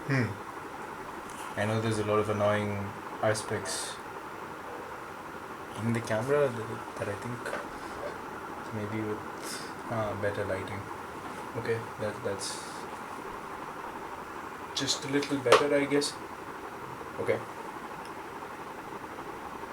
Hmm. I know there's a lot of annoying aspects in the camera that I think maybe with better lighting. Okay, that's just a little better, I guess. Okay.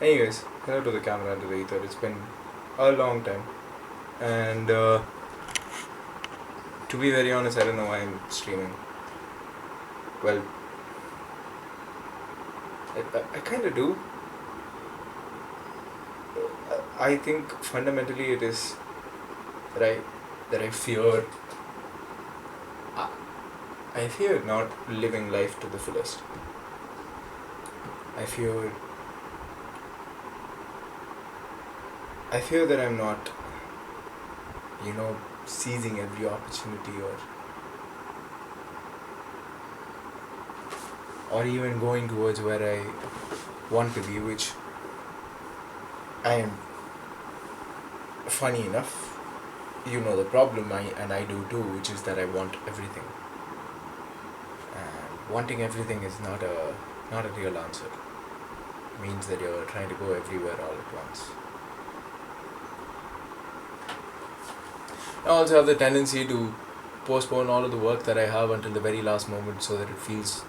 Anyways, hello to the camera and to the ether. It's been a long time, and to be very honest, I don't know why I'm streaming. Well, I kind of do. I think fundamentally it is that I fear. I, I fear not living life to the fullest. I fear. I fear that I'm not, seizing every opportunity or even going towards where I want to be, which I am. Funny enough, you know the problem I do too, which is that I want everything. And wanting everything is not a real answer. It means that you're trying to go everywhere all at once. I also have the tendency to postpone all of the work that I have until the very last moment so that it feels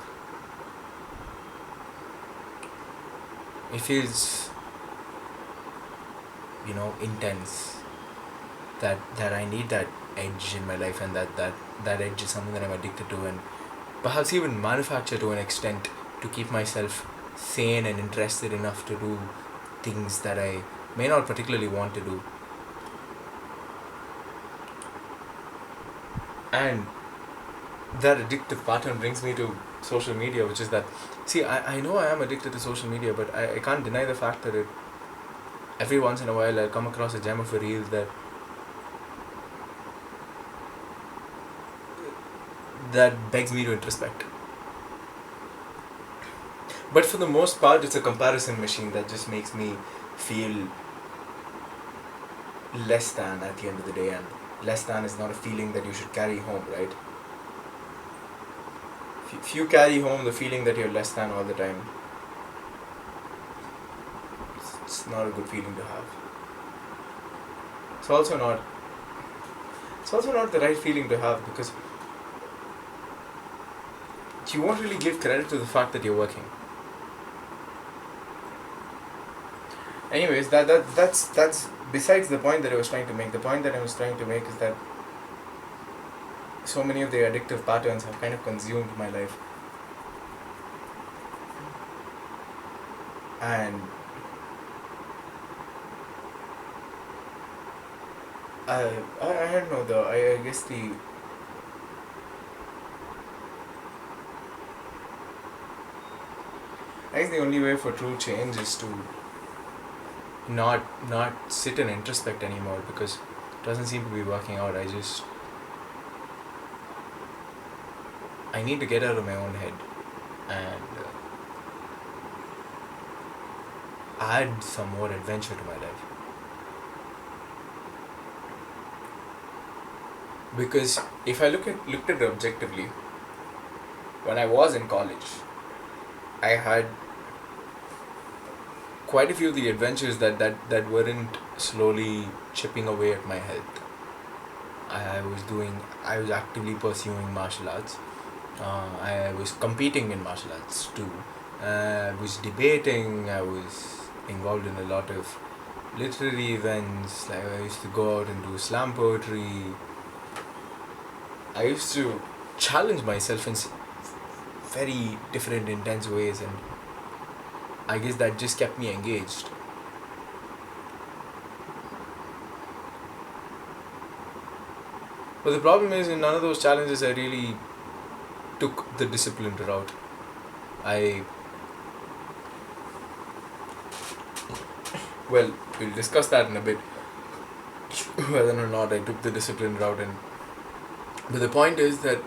intense, that I need that edge in my life, and that edge is something that I'm addicted to, and perhaps even manufacture to an extent to keep myself sane and interested enough to do things that I may not particularly want to do. And that addictive pattern brings me to social media, which is that, see, I know I am addicted to social media, but I can't deny the fact that every once in a while I'll come across a gem of a reel that begs me to introspect. But for the most part, it's a comparison machine that just makes me feel less than at the end of the day, and less than is not a feeling that you should carry home, right? If you carry home the feeling that you're less than all the time, it's not a good feeling to have. It's also not. It's also not the right feeling to have, because you won't really give credit to the fact that you're working. Anyways, that's besides the point that I was trying to make. The point that I was trying to make is that so many of the addictive patterns have kind of consumed my life, and I don't know, though. I guess the only way for true change is to not sit and introspect anymore, because it doesn't seem to be working out. I need to get out of my own head and add some more adventure to my life. Because if I looked at it objectively, when I was in college, I had quite a few of the adventures that weren't slowly chipping away at my health. I was actively pursuing martial arts. I was competing in martial arts too. I was debating. I was involved in a lot of literary events. Like, I used to go out and do slam poetry. I used to challenge myself in very different, intense ways, and I guess that just kept me engaged. But the problem is, in none of those challenges, I really took the disciplined route. I Well, we'll discuss that in a bit, whether or not I took the disciplined route. But the point is that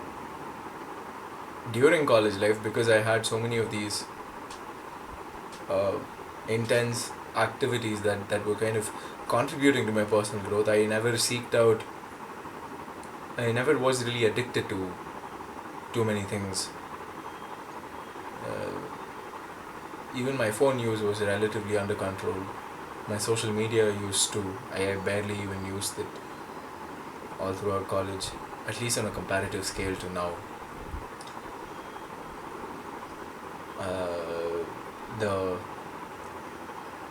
during college life, because I had so many of these intense activities that were kind of contributing to my personal growth, I never was really addicted to too many things. Even my phone use was relatively under control. My social media used to, I barely even used it all throughout college, at least on a comparative scale to now. The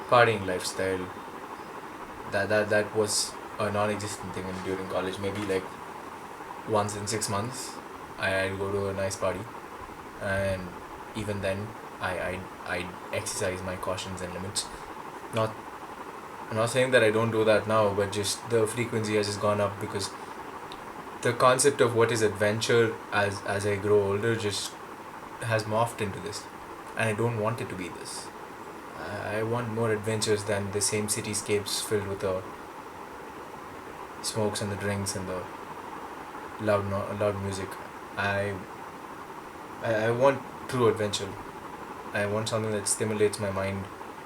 partying lifestyle, that was a non-existent thing during college. Maybe like once in 6 months, I'd go to a nice party, and even then, I exercise my cautions and limits. Not I'm not saying that I don't do that now, but just the frequency has just gone up because the concept of what is adventure as I grow older just has morphed into this, and I don't want it to be this. I want more adventures than the same cityscapes filled with the smokes and the drinks and the loud music. I I want true adventure. I want something that stimulates my mind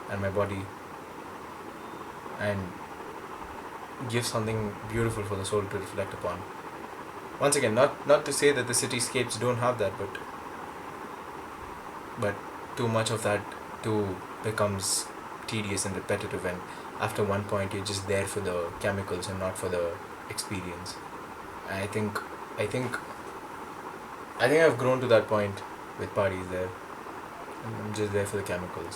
and my body and gives something beautiful for the soul to reflect upon. Once again, not to say that the cityscapes don't have that, but too much of that too becomes tedious and repetitive, and after one point you're just there for the chemicals and not for the experience. I think I think I think I've grown to that point with parties there. I'm just there for the chemicals,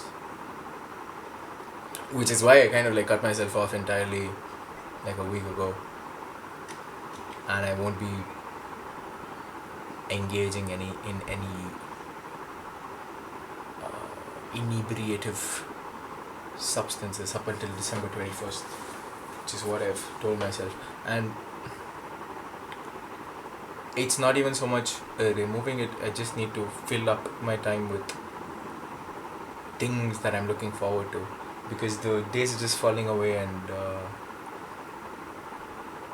which is why I kind of like cut myself off entirely like a week ago, and I won't be engaging in any inebriative substances up until December 21st, which is what I've told myself. And it's not even so much removing it, I just need to fill up my time with things that I'm looking forward to, because the days are just falling away, and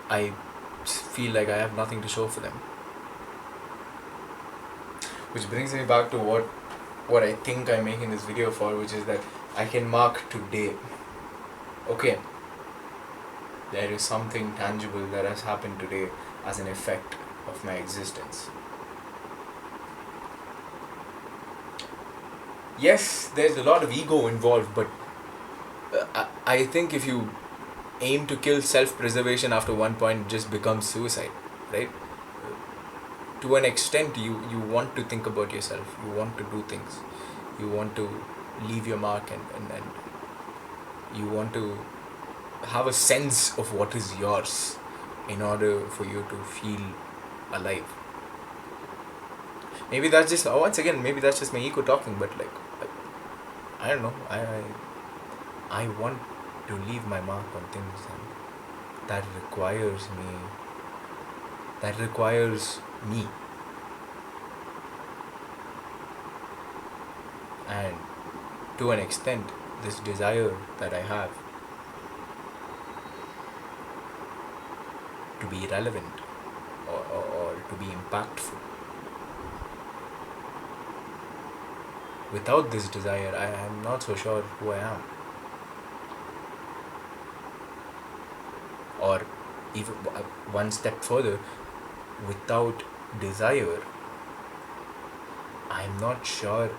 I feel like I have nothing to show for them. Which brings me back to what I think I'm making this video for, which is that I can mark today. Okay, there is something tangible that has happened today as an effect of my existence. Yes, there's a lot of ego involved, but I think if you aim to kill self-preservation after one point, it just becomes suicide, right? To an extent, you want to think about yourself, you want to do things, you want to leave your mark, and you want to have a sense of what is yours in order for you to feel alive. Maybe that's just, once again, maybe that's just my ego talking, but like, I don't know, I want to leave my mark on things, and that requires me. And to an extent, this desire that I have to be relevant, or to be impactful, without this desire, I am not so sure who I am. Or even one step further, without desire, I'm not sure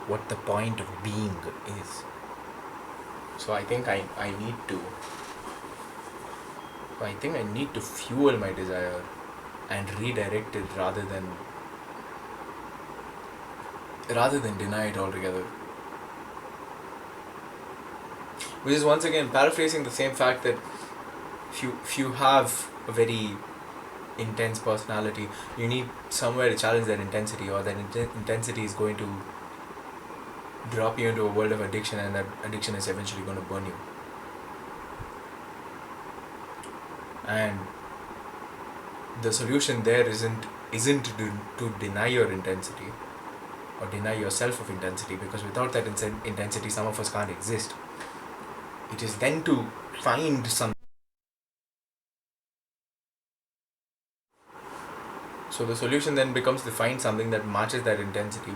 what the point of being is. So I think I need to fuel my desire and redirect it rather than deny it altogether. Which is once again paraphrasing the same fact that if you have a very intense personality, you need somewhere to challenge that intensity, or that intensity is going to drop you into a world of addiction, and that addiction is eventually going to burn you. And the solution there isn't to deny your intensity or deny yourself of intensity, because without that intensity, some of us can't exist. It is then to find some. So the solution then becomes to find something that matches that intensity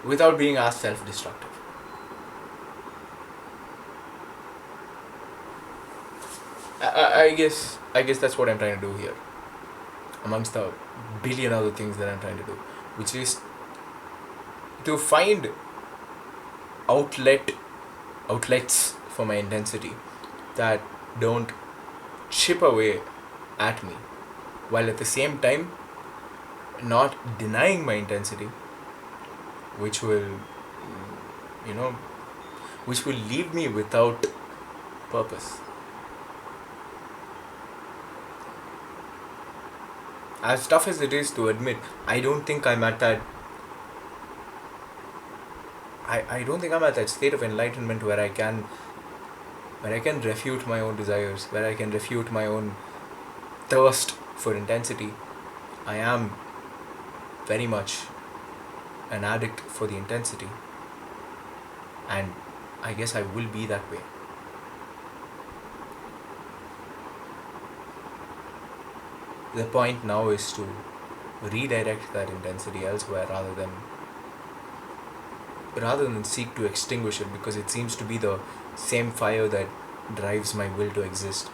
without being as self-destructive. I guess that's what I'm trying to do here. amongst the billion other things that I'm trying to do, which is to find outlets for my intensity that don't chip away at me, while at the same time not denying my intensity, which will, you know, which will leave me without purpose. As tough as it is to admit, I don't think I'm at that. I don't think I'm at that state of enlightenment where I can refute my own desires, where I can refute my own thirst for intensity. I am very much an addict for the intensity, and I guess I will be that way. The point now is to redirect that intensity elsewhere rather than seek to extinguish it, because it seems to be the same fire that drives my will to exist.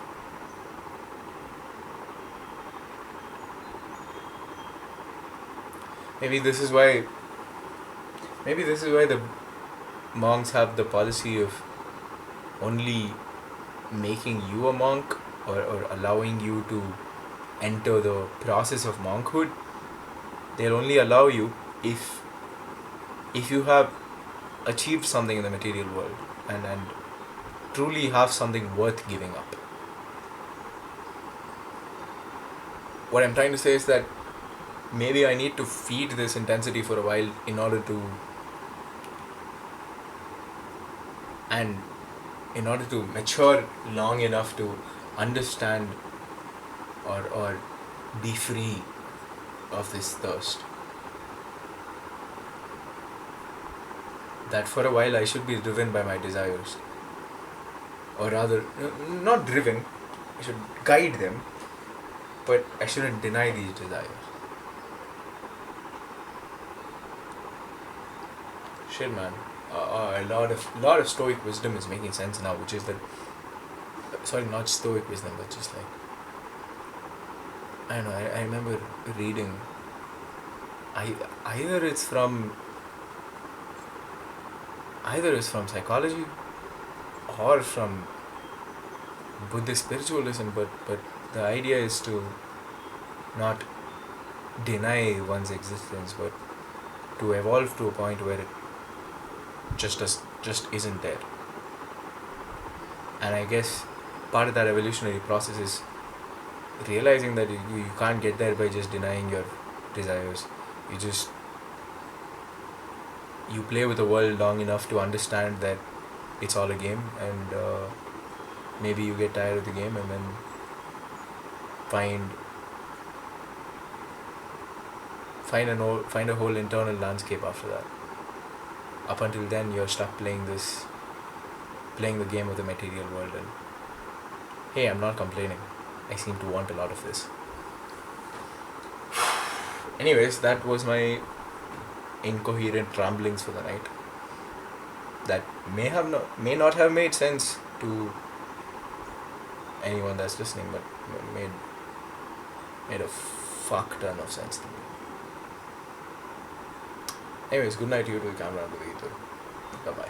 Maybe this is why the monks have the policy of only making you a monk, or allowing you to enter the process of monkhood. They'll only allow you if you have achieved something in the material world, and truly have something worth giving up. What I'm trying to say is that maybe I need to feed this intensity for a while in order to mature long enough to understand or be free of this thirst. That for a while I should be driven by my desires, or rather, not driven, I should guide them, but I shouldn't deny these desires. Shit, man. A lot of Stoic wisdom is making sense now, which is that, sorry, not Stoic wisdom, but just like, I don't know. I remember reading. Either it's from psychology or from Buddhist spiritualism, but the idea is to not deny one's existence, but to evolve to a point where it just isn't there. And I guess part of that evolutionary process is realizing that you can't get there by just denying your desires. You play with the world long enough to understand that it's all a game, and maybe you get tired of the game and then find a whole internal landscape after that. Up until then, you're stuck playing the game of the material world, and hey, I'm not complaining. I seem to want a lot of this. Anyways, that was my incoherent ramblings for the night. That may not have made sense to anyone that's listening, but made a fuck ton of sense to me. Anyways, good night to you, to the camera, and to the ether. Bye bye.